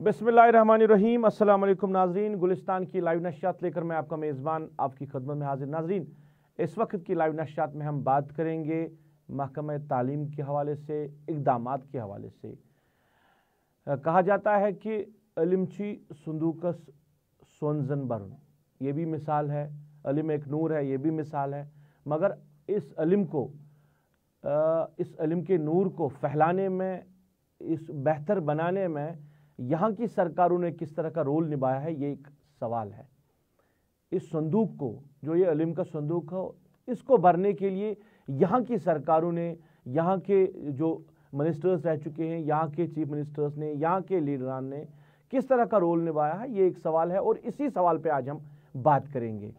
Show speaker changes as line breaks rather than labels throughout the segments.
बिस्मिल्लाहिर्रहमानिर्रहीम। अस्सलाम वालेकुम नाजरीन, गुलिस्तान की लाइव नशियात लेकर मैं आपका मेज़बान आपकी खिदमत में हाजिर। नाजरीन, इस वक्त की लाइव नशियात में हम बात करेंगे महकमा तालीम के हवाले से, इक़दामात के हवाले से। कहा जाता है कि इल्मची संदूकस सोनजन बरुन, ये भी मिसाल है। इल्म एक नूर है, ये भी मिसाल है। मगर इस इल्म के नूर को फैलाने में, इस बेहतर बनाने में यहाँ की सरकारों ने किस तरह का रोल निभाया है, ये एक सवाल है। इस संदूक को, जो ये इल्म का संदूक हो, इसको भरने के लिए यहाँ की सरकारों ने, यहाँ के जो मिनिस्टर्स रह चुके हैं, यहाँ के चीफ मिनिस्टर्स ने, यहाँ के लीडरान ने किस तरह का रोल निभाया है, ये एक सवाल है। और इसी सवाल पे आज हम बात करेंगे।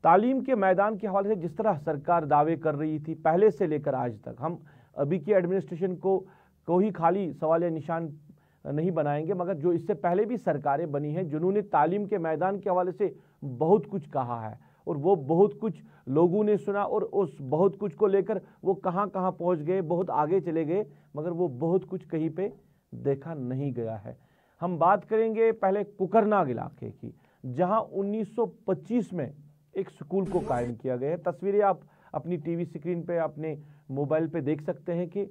तालीम के मैदान के हवाले से जिस तरह सरकार दावे कर रही थी पहले से लेकर आज तक, हम अभी की एडमिनिस्ट्रेशन को ही खाली सवाल निशान नहीं बनाएंगे, मगर जो इससे पहले भी सरकारें बनी हैं जिन्होंने तालीम के मैदान के हवाले से बहुत कुछ कहा है, और वो बहुत कुछ लोगों ने सुना, और उस बहुत कुछ को लेकर वो कहाँ कहाँ पहुँच गए, बहुत आगे चले गए, मगर वो बहुत कुछ कहीं पे देखा नहीं गया है। हम बात करेंगे पहले कुकरनाग इलाके की, जहाँ 1925 में एक स्कूल को कायम किया गया है। तस्वीरें आप अपनी टीवी स्क्रीन पे, अपने मोबाइल पे देख सकते हैं कि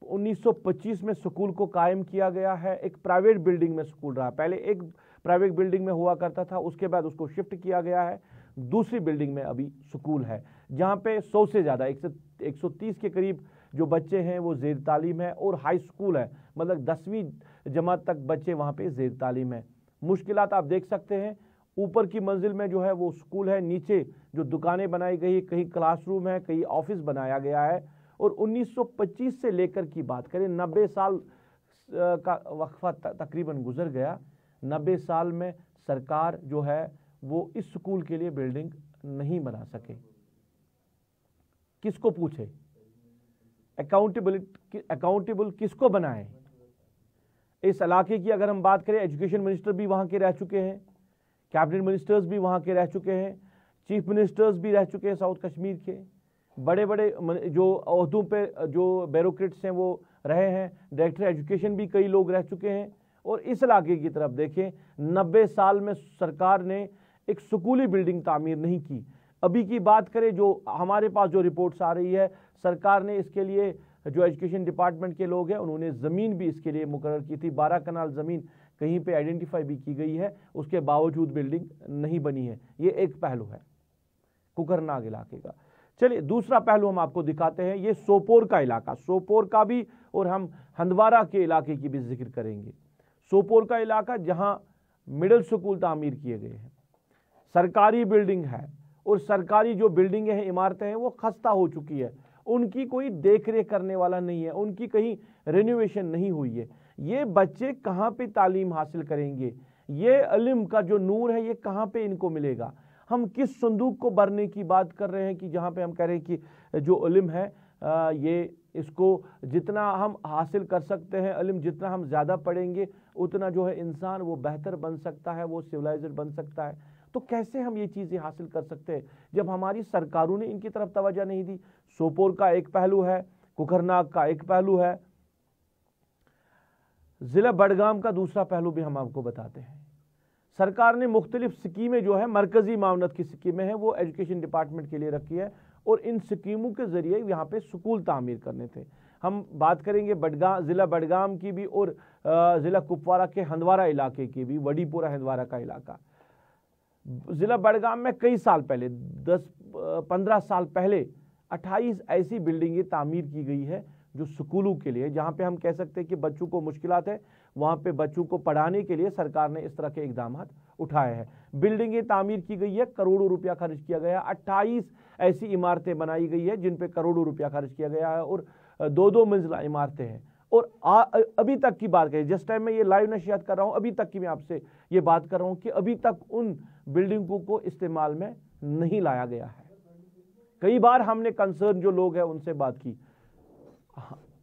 1925 में स्कूल को कायम किया गया है। एक प्राइवेट बिल्डिंग में स्कूल रहा, पहले एक प्राइवेट बिल्डिंग में हुआ करता था, उसके बाद उसको शिफ्ट किया गया है दूसरी बिल्डिंग में अभी स्कूल है, जहाँ पे 100 से ज़्यादा 130 के करीब जो बच्चे हैं वो ज़ेर तालीम है, और हाई स्कूल है, मतलब 10वीं जमात तक बच्चे वहाँ पे ज़ेर तालीम है। मुश्किलात आप देख सकते हैं, ऊपर की मंजिल में जो है वो स्कूल है, नीचे जो दुकानें बनाई गई, कहीं क्लासरूम है, कहीं ऑफिस बनाया गया है। और 1925 से लेकर की बात करें, 90 साल का वक्फा तकरीबन गुजर गया। 90 साल में सरकार जो है वो इस स्कूल के लिए बिल्डिंग नहीं बना सके। किसको पूछे? अकाउंटेबल किसको बनाए? इस इलाके की अगर हम बात करें, एजुकेशन मिनिस्टर भी वहां के रह चुके हैं, कैबिनेट मिनिस्टर्स भी वहां के रह चुके हैं, चीफ मिनिस्टर्स भी रह चुके हैं साउथ कश्मीर के, बड़े बड़े जो ओहदों पे जो ब्यूरोक्रेट्स हैं वो रहे हैं, डायरेक्टर एजुकेशन भी कई लोग रह चुके हैं। और इस इलाके की तरफ देखें, 90 साल में सरकार ने एक स्कूली बिल्डिंग तामीर नहीं की। अभी की बात करें, जो हमारे पास जो रिपोर्ट्स आ रही है, सरकार ने इसके लिए, जो एजुकेशन डिपार्टमेंट के लोग हैं उन्होंने ज़मीन भी इसके लिए मुकर्रर की थी। 12 कनाल ज़मीन कहीं पे आइडेंटिफाई भी की गई है, उसके बावजूद बिल्डिंग नहीं बनी है। ये एक पहलू है कुकरनाग इलाके का। चलिए दूसरा पहलू हम आपको दिखाते हैं, ये सोपोर का इलाका, सोपोर का भी, और हम हंदवारा के इलाके की भी जिक्र करेंगे। सोपोर का इलाका जहां मिडिल स्कूल तामीर किए गए हैं, सरकारी बिल्डिंग है, और सरकारी जो बिल्डिंगें हैं, इमारतें हैं, वो खस्ता हो चुकी है, उनकी कोई देख रेख करने वाला नहीं है, उनकी कहीं रेनोवेशन नहीं हुई है। ये बच्चे कहाँ पे तालीम हासिल करेंगे? ये इल्म का जो नूर है ये कहाँ पे इनको मिलेगा? हम किस संदूक को भरने की बात कर रहे हैं कि जहाँ पे हम कह रहे हैं कि जो इल्म है ये, इसको जितना हम हासिल कर सकते हैं, इल्म जितना हम ज़्यादा पढ़ेंगे उतना जो है इंसान वो बेहतर बन सकता है, वो सिविलाइज्ड बन सकता है। तो कैसे हम ये चीज़ें हासिल कर सकते हैं जब हमारी सरकारों ने इनकी तरफ तवज्जो नहीं दी? सोपोर का एक पहलू है, कुकरनाग का एक पहलू है, ज़िला बडगाम का दूसरा पहलू भी हम आपको बताते हैं। सरकार ने मुख्तलिफ स्कीमें जो है, मरकजी मामलत की स्कीमें हैं, वो एजुकेशन डिपार्टमेंट के लिए रखी है, और इन स्कीमों के ज़रिए यहाँ पे स्कूल तामीर करने थे। हम बात करेंगे ज़िला बडगाम की भी, और ज़िला कुपवारा के हंदवारा इलाके की भी, वडीपुरा हंदवारा का इलाका। ज़िला बडगाम में कई साल पहले, 10-15 साल पहले 28 ऐसी बिल्डिंगें तामीर की गई है जो स्कूलों के लिए, जहाँ पे हम कह सकते हैं कि बच्चों को मुश्किलात है, वहाँ पे बच्चों को पढ़ाने के लिए सरकार ने इस तरह के इक़दाम उठाए हैं। बिल्डिंगें तामीर की गई है, करोड़ों रुपया खर्च किया गया, 28 ऐसी इमारतें बनाई गई है जिन पे करोड़ों रुपया खर्च किया गया है, और 2-2 मंजिला इमारतें हैं। और अभी तक की बात करें, जिस टाइम मैं ये लाइव नशियात कर रहा हूँ, अभी तक की मैं आपसे ये बात कर रहा हूँ कि अभी तक उन बिल्डिंगों को इस्तेमाल में नहीं लाया गया है। कई बार हमने कंसर्न जो लोग हैं उनसे बात की,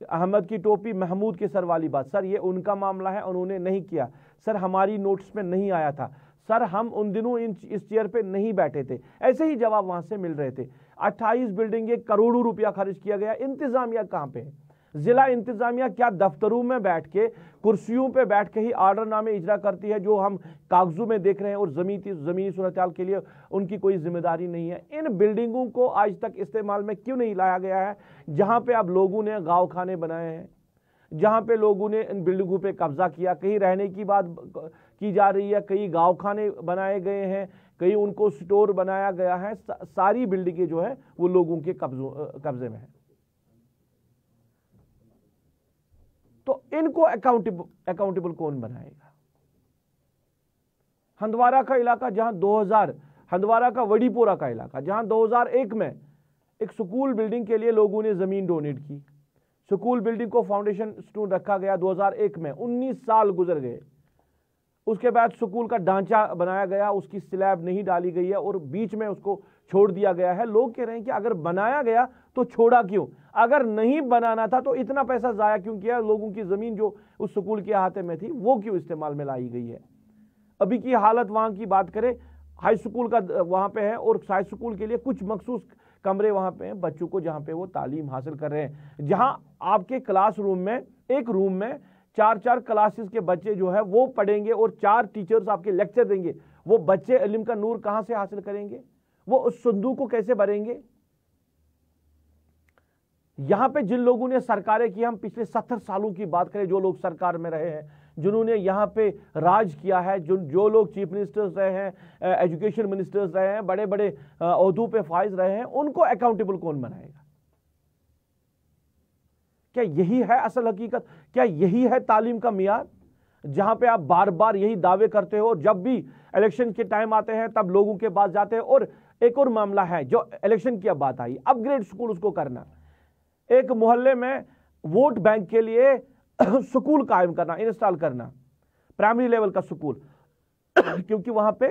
अहमद की टोपी महमूद के सर वाली बात, सर ये उनका मामला है, उन्होंने नहीं किया, सर हमारी नोटिस में नहीं आया था, सर हम उन दिनों इस चेयर पे नहीं बैठे थे, ऐसे ही जवाब वहां से मिल रहे थे। 28 बिल्डिंगें, करोड़ों रुपया खर्च किया गया, इंतजामिया कहाँ पे है? जिला इंतजामिया क्या दफ्तरों में बैठ के, कुर्सियों पे बैठ के ही आर्डर नामे इजरा करती है जो हम कागजों में देख रहे हैं, और जमीनी सूरत-ए-हाल के लिए उनकी कोई जिम्मेदारी नहीं है। इन बिल्डिंगों को आज तक इस्तेमाल में क्यों नहीं लाया गया है? जहां पे अब लोगों ने गाँव खाने बनाए हैं, जहां पे लोगों ने इन बिल्डिंगों पे कब्जा किया, कहीं रहने की बात की जा रही है, कहीं गाँव खाने बनाए गए हैं, कहीं उनको स्टोर बनाया गया है। सारी बिल्डिंगें जो है वो लोगों के कब्जे में है। तो इनको अकाउंटेबल कौन बनाएगा? हंदवारा का इलाका जहां हंदवारा का वडीपोरा का इलाका जहां 2001 में एक स्कूल बिल्डिंग के लिए लोगों ने जमीन डोनेट की, स्कूल बिल्डिंग को फाउंडेशन स्टोन रखा गया 2001 में, 19 साल गुजर गए। उसके बाद स्कूल का ढांचा बनाया गया, उसकी स्लैब नहीं डाली गई है और बीच में उसको छोड़ दिया गया है। लोग कह रहे हैं कि अगर बनाया गया तो छोड़ा क्यों? अगर नहीं बनाना था तो इतना पैसा जाया क्यों किया? लोगों की जमीन जो उस स्कूल के अहाते में थी वो क्यों इस्तेमाल में लाई गई है? अभी की हालत वहां की बात करें, हाई स्कूल का वहां पे है और हाई स्कूल के लिए कुछ मखसूस कमरे वहां पे हैं बच्चों को, जहां पे वो तालीम हासिल कर रहे हैं, जहां आपके क्लासरूम में एक रूम में 4-4 क्लासेस के बच्चे जो है वो पढ़ेंगे और 4 टीचर्स आपके लेक्चर देंगे। वो बच्चे इल्म का नूर कहां से हासिल करेंगे? वो उस संदूक को कैसे भरेंगे? यहां पे जिन लोगों ने सरकारें की, हम पिछले 70 सालों की बात करें, जो लोग सरकार में रहे हैं, जिन्होंने यहां पे राज किया है, जो लोग चीफ मिनिस्टर्स रहे हैं, एजुकेशन मिनिस्टर्स रहे हैं, बड़े बड़े ओहदों पे फाइज रहे हैं, उनको अकाउंटेबल कौन बनाएगा? क्या यही है असल हकीकत? क्या यही है तालीम का मियार, जहां पे आप बार बार यही दावे करते हो और जब भी इलेक्शन के टाइम आते हैं तब लोगों के पास जाते हैं? और एक और मामला है जो इलेक्शन की अब बात आई, अपग्रेड स्कूल उसको करना, एक मोहल्ले में वोट बैंक के लिए स्कूल कायम करना, इंस्टॉल करना, प्राइमरी लेवल का स्कूल क्योंकि वहां पे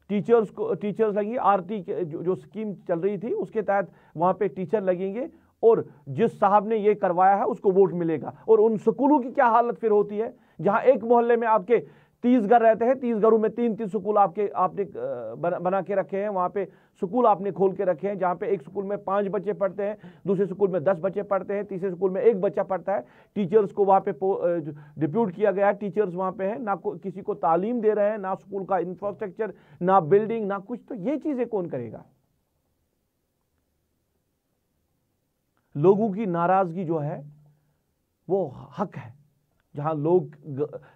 टीचर्स लगेंगे, आरटी जो स्कीम चल रही थी उसके तहत वहां पे टीचर लगेंगे और जिस साहब ने ये करवाया है उसको वोट मिलेगा। और उन स्कूलों की क्या हालत फिर होती है, जहां एक मोहल्ले में आपके 30 घर रहते हैं, 30 घरों में 3-3 स्कूल आपने बना के रखे हैं, वहां पे स्कूल आपने खोल के रखे हैं, जहां पे एक स्कूल में 5 बच्चे पढ़ते हैं, दूसरे स्कूल में 10 बच्चे पढ़ते हैं, तीसरे स्कूल में 1 बच्चा पढ़ता है। टीचर्स को वहां पे डिप्यूट किया गया है, टीचर्स वहां पे हैं, ना किसी को तालीम दे रहे हैं, ना स्कूल का इंफ्रास्ट्रक्चर, ना बिल्डिंग, ना कुछ। तो ये चीजें कौन करेगा? लोगों की नाराजगी जो है वो हक है, जहां लोग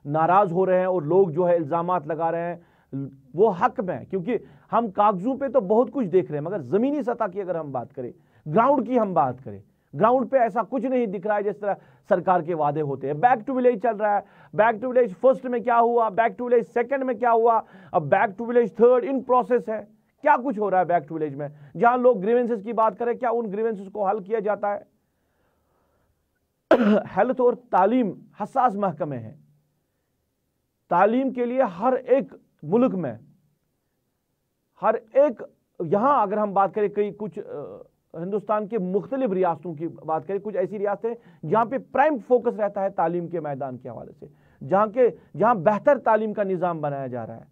नाराज हो रहे हैं और लोग जो है इल्जामात लगा रहे हैं वो हक में है, क्योंकि हम कागजों पे तो बहुत कुछ देख रहे हैं मगर जमीनी सतह की अगर हम बात करें, ग्राउंड की हम बात करें, ग्राउंड पे ऐसा कुछ नहीं दिख रहा है जिस तरह सरकार के वादे होते हैं। बैक टू विलेज चल रहा है, बैक टू विलेज फर्स्ट में क्या हुआ, बैक टू विलेज सेकंड में क्या हुआ, अब back to village third in process है। क्या कुछ हो रहा है बैक टू विलेज में? जहां लोग ग्रीवेंसेस की बात करें, क्या उन ग्रीवेंसेस को हल किया जाता है? हेल्थ और तालीम हसास महकमे हैं, तालीम के लिए हर एक मुल्क में, हर एक, यहां अगर हम बात करें कई कुछ हिंदुस्तान के मुख्तलिफ रियासतों की बात करें, कुछ ऐसी रियासतें जहां पे प्राइम फोकस रहता है तालीम के मैदान के हवाले से, जहां बेहतर तालीम का निज़ाम बनाया जा रहा है,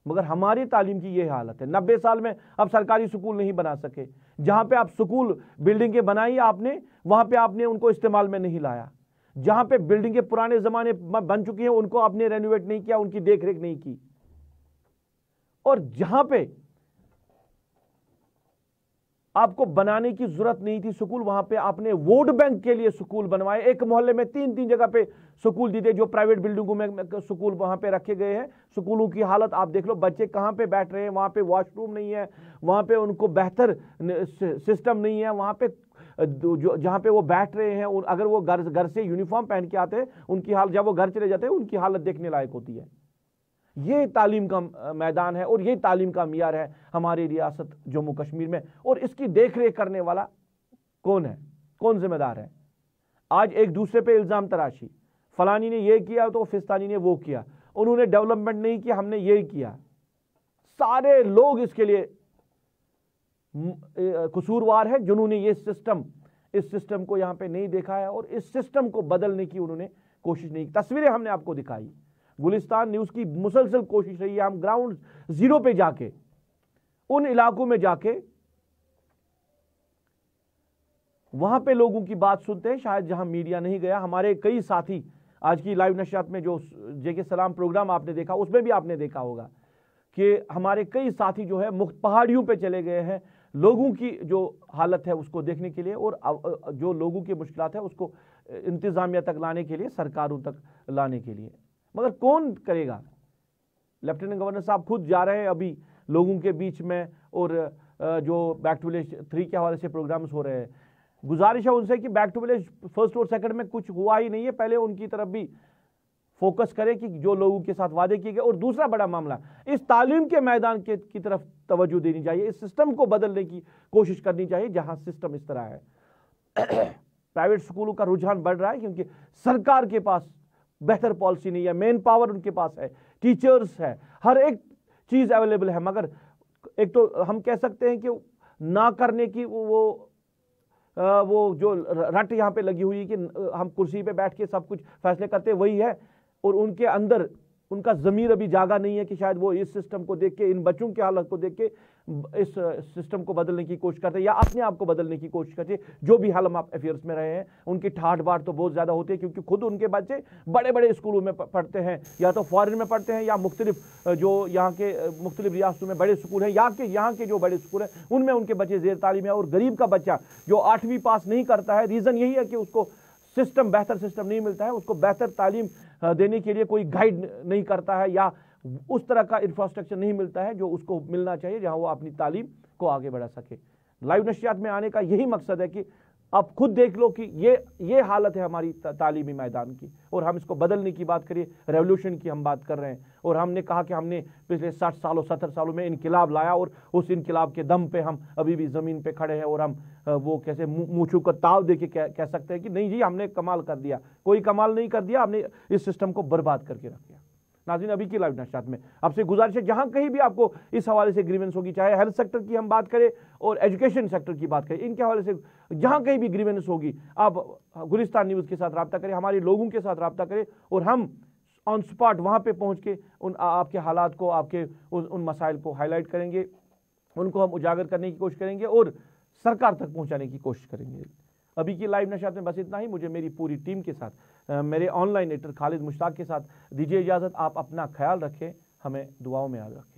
मगर हमारी तालीम की ये हालत है। 90 साल में अब सरकारी स्कूल नहीं बना सके, जहां पे आप स्कूल बिल्डिंगें बनाई आपने, वहां पे आपने उनको इस्तेमाल में नहीं लाया। जहां पे बिल्डिंगें पुराने जमाने में बन चुकी हैं उनको आपने रेनोवेट नहीं किया, उनकी देखरेख नहीं की। और जहां पे आपको बनाने की जरूरत नहीं थी स्कूल, वहां पे आपने वोट बैंक के लिए स्कूल बनवाए। एक मोहल्ले में 3-3 जगह पे स्कूल दीजिए, जो प्राइवेट बिल्डिंगों में स्कूल वहां पे रखे गए हैं। स्कूलों की हालत आप देख लो, बच्चे कहां पे बैठ रहे हैं, वहां पे वॉशरूम नहीं है, वहां पे उनको बेहतर सिस्टम नहीं है, वहां पे जहां पे वो बैठ रहे हैं, अगर वो घर से यूनिफॉर्म पहन के आते हैं, उनकी हालत, जब वो घर चले जाते हैं उनकी हालत देखने लायक होती है। ये तालीम का मैदान है और ये तालीम का मियार है हमारी रियासत जम्मू कश्मीर में। और इसकी देखरेख करने वाला कौन है, कौन जिम्मेदार है? आज एक दूसरे पे इल्जाम तराशी, फलानी ने ये किया तो फिस्तानी ने वो किया, उन्होंने डेवलपमेंट नहीं किया, हमने ये किया। सारे लोग इसके लिए कसूरवार है जिन्होंने इस सिस्टम को यहां पे नहीं देखा है और इस सिस्टम को बदलने की उन्होंने कोशिश नहीं की। तस्वीरें हमने आपको दिखाई, गुलिस्तान न्यूज की मुसलसल कोशिश रही है, हम ग्राउंड जीरो पे जाके, उन इलाकों में जाके وہاں پہ لوگوں کی بات سنتے ہیں، شاید جہاں میڈیا نہیں گیا. ہمارے کئی ساتھی آج کی لائیو نشریات میں جو جے کے سلام پروگرام آپ نے دیکھا، اس میں بھی آپ نے دیکھا ہوگا کہ ہمارے کئی ساتھی جو ہے پہاڑیوں پہ چلے گئے ہیں لوگوں کی جو حالت ہے اس کو دیکھنے کے لیے، اور جو لوگوں کی مشکلات ہے اس کو انتظامیہ تک لانے کے لیے، سرکاروں تک لانے کے لیے. مگر کون کرے گا؟ لیفٹیننٹ گورنر صاحب خود جا رہے ہیں ابھی لوگوں کے بیچ میں، اور جو بیک ٹو ولیج 3 کے حوالے سے پروگرامز ہو رہے ہیں. گزارش ہے ان سے کہ بیک ٹو ولیج فرسٹ اور سیکنڈ میں کچھ ہوا ہی نہیں ہے، پہلے ان کی طرف بھی فوکس کرے کہ جو لوگوں کے ساتھ وعدے کیے گئے. اور دوسرا بڑا معاملہ اس تعلیم کے میدان کی طرف توجہ دینی چاہیے، اس سسٹم کو بدلنے کی کوشش کرنی چاہیے جہاں سسٹم اس طرح ہے. پرائیویٹ سکولوں کا رجحان بڑھ رہا ہے کیونکہ سرکار کے پاس بہتر پالیسی نہیں ہے، مین پاور ان کے پاس ہے، ٹیچرز ہے، ہر ایک چیز اویلیبل ہے. مگر ایک تو ہم کہہ سکتے ہیں کہ نہ کرنے کی وہ جو رٹ یہاں پہ لگی ہوئی کہ ہم کرسی پہ بیٹھ کے سب کچھ فیصلے کرتے وہی ہے، اور ان کے اندر ان کا ضمیر ابھی جاگا نہیں ہے کہ شاید وہ اس سسٹم کو دیکھ کے، ان بچوں کی حالت کو دیکھ کے اس سسٹم کو بدلنے کی کوشش کرتے یا اپنے آپ کو بدلنے کی کوشش کرتے. جو بھی حال ہم افیئرس میں رہے ہیں ان کی ٹھاٹ باٹ تو بہت زیادہ ہوتی ہے کیونکہ خود ان کے بچے بڑے بڑے اسکولوں میں پڑھتے ہیں، یا تو فارن میں پڑھتے ہیں، یا مختلف جو یہاں کے مختلف ریاستوں میں بڑے اسکول ہیں، یا کہ یہاں کے جو بڑے اسکول ہیں ان میں ان کے بچے زیر تعلیم ہیں. اور غریب کا بچہ جو 8ویں پاس نہیں کرتا ہے، ریزن یہی ہے کہ اس کو بہتر سسٹم نہیں ملتا ہے، اس کو بہتر تعلیم دینے کے لیے کوئی گائیڈ نہیں کرتا ہے، یا اس طرح کا انفراسٹرکچر نہیں ملتا ہے جو اس کو ملنا چاہیے جہاں وہ اپنی تعلیم کو آگے بڑھا سکے. لائیو نشریات میں آنے کا یہی مقصد ہے کہ آپ خود دیکھ لو کہ یہ حالت ہے ہماری تعلیمی میدان کی، اور ہم اس کو بدلنے کی بات کریے، ریولوشن کی ہم بات کر رہے ہیں. اور ہم نے کہا کہ ہم نے پچھلے 60 سالوں 70 سالوں میں انقلاب لایا، اور اس انقلاب کے دم پہ ہم ابھی بھی زمین پہ کھڑے ہیں، اور ہم وہ کیسے منہ کا تاؤ دے کے کہہ سکتے ہیں کہ نہیں جی ہم نے کمال کر دیا. کوئی کمال نہیں کر دیا، ہم نے اس سسٹم کو برباد کر کے رکھ دیا. ناظرین، ابھی کی لائیو نشریات میں آپ سے گزارش ہے جہاں کہیں بھی آپ کو اس حوالے سے گریونس ہوگی، چاہے ہیلتھ سیکٹر کی ہم بات کریں اور ایجوکیشن سیکٹر کی بات کریں، ان کے حوالے سے جہاں کہیں بھی گریونس ہوگی آپ گلستان نیوز کے ساتھ رابطہ کریں، ہمارے لوگوں کے ساتھ رابطہ کریں، اور ہم آن سپاٹ وہاں پہ پہنچ کے آپ کے حالات کو، آپ کے ان مسائل کو ہائی لائٹ کریں گے، ان کو ہم اجاگر کرنے کی کوشش کریں گے اور سرکار تک پہنچانے کی کوشش کریں گے. ابھی کی لائیو نشریات میں بس اتنا ہی. مجھے میری پوری ٹیم کے ساتھ، میرے آن لائن ایڈیٹر خالد مشتاق کے ساتھ دیجیے اجازت. آپ اپنا خیال رکھیں، ہمیں دعاؤں میں یاد رکھیں.